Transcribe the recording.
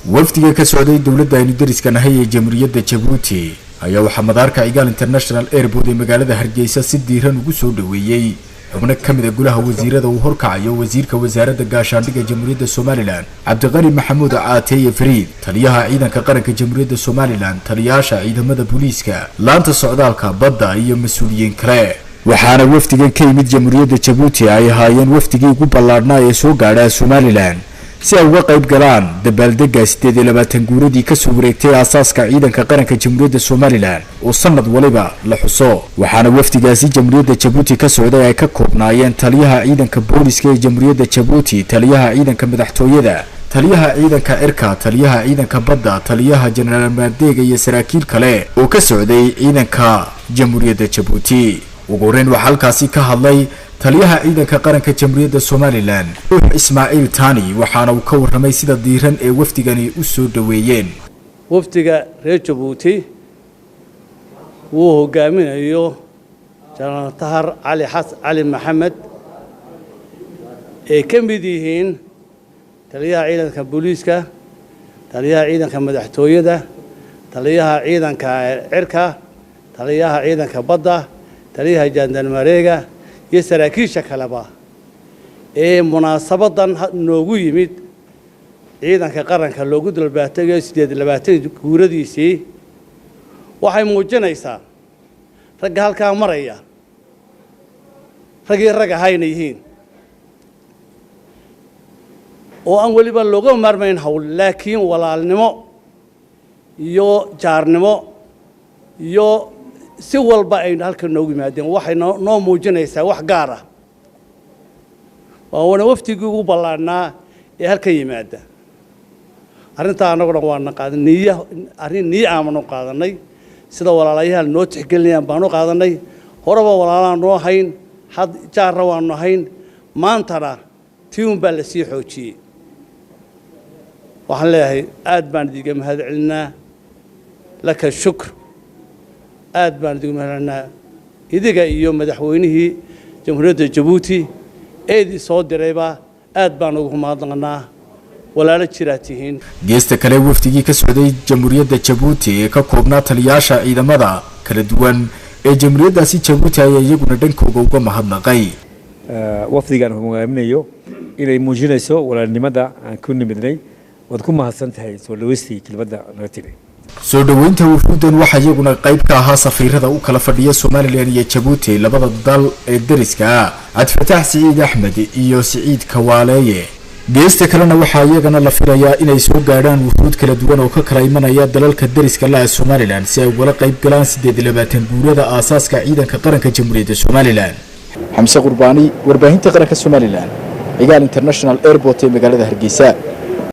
wafdiga ka socday dawladda aynu dariska nahay ee Jamhuuriyadda Djibouti ayaa waxa madaarka Cigaal International Airport ee magaalada Hargeysa si diiran ugu soo dhaweeyay xubno kamid ah golaha wasiirada uu horkacayo wasiirka wasaaradda gaashaandhigga Jamhuuriyadda Somaliland Cabdiqani Maxamuud Caateye Fariid taliyaha ciidanka qaranka Jamhuuriyadda Somaliland taliyaasha ciidamada booliiska laanta socdaalka badda iyo mas'uuliyiin kale waxaana wafdigan ka yimid Jamhuuriyadda Djibouti ay ahaayeen wafdigii ugu ballaarnaa ee soo gaadhay Somaliland si ay uga qayb galaan dabaaldegga 28 guuradii ka soo wareegtay aasaaska ciidanka qaranka Jamhuuriyadda Somaliland oo sanad waliba la xuso waxaana wafdigaasi Jamhuuriyadda Djibouti ka socday ay ka koobnaayeen taliyaha ciidanka booliiska ee Jamhuuriyadda Djibouti taliyaha ciidanka madaxtooyada taliyaha ciidanka cirka taliyaha ciidanka badda taliyaha General Madeega iyo saraakiil kale oo ka socday ciidanka Jamhuuriyadda Djibouti ugu horeyn waxa halkaasi ka hadlay taliyaha ciidanka qaranka Jamhuuriyadda Somaliland Ismaaciil Tani waxaana uu ka warramay sida diiran ee wafdigani u soo dhaweeyeen wafdiga reer Djibouti uu hogaaminayo General Tahar Ali Maxamed ee ka mid yihiin taliyaha ciidanka booliiska taliyaha ciidanka madaxtooyada taliyaha ciidanka cirka taliyaha ciidanka badda taliyaha jandarmareega iyo saraakiisha kaleba ee munaasabadan noogu yimid ciidanka qaranka loogu dalbaatay 28 guuradiisii waxay muujinaysaa rag halka maraya rag ahayna yihiin oo aan waliba looga maarmayn hawl laakiin walaalnimo iyo jaarnimo iyo si walba ay halka noogu yimaadeen waxay noo muujinaysaa wax gaar ah oo waftigii ugu ballaarnaa ee halka yimaada arinta anaguna waan qaadanay arin niyaamano qaadanay sida walaalayaal noo tixgelinayaan baanu qaadanay horaba walaalaan noo hayn had jaarra waan hayn maantana tiim baa la sii xoojiyay waxaan leeyahay aad baan diga mahadcelinaa laka shukr aad baan diga mahadcelinaa idiga iyo madaxweynihii Jamhuuriyadda Djibouti eedii soo dirayba aad baan ugu mahadnaqnaa walaalo jiraatihiin geesta kale wafdigii ka socday Jamhuuriyadda Djibouti ee ka koobnaa taliyaasha ciidamada kala duwan ee Jamhuuriyaddaasi Djibouti ay iyaguna dhankooda uga mahadnaqay wafdigan hogaaminayo inay muujinayso walaalnimada aan ku nimidnay wad ku mahadsantahay soo dhaweystii kilbada naga tigay soo dhaweynta wufuudan waxa iyaguna qayb ka ahaa safiirada u kala fadhiya Somaliland iyo Djibouti labada dal ee dariska Cabdifataax Saciid Axmed iyo Saciid Kawaaleeye geesta kalena waxa iyagana la filayaa inay soo gaadhaan wufuud kala duwan oo ka kala imanaya dalalka dariska la Somaliland si ay uga qayb galaan 28 guurada aasaaska ciidanka qaranka Jamhuuriyadda Somaliland Xamse Qurbani warbaahinta qaranka Somaliland Cigaal International Airport ee magaalada Hargeysa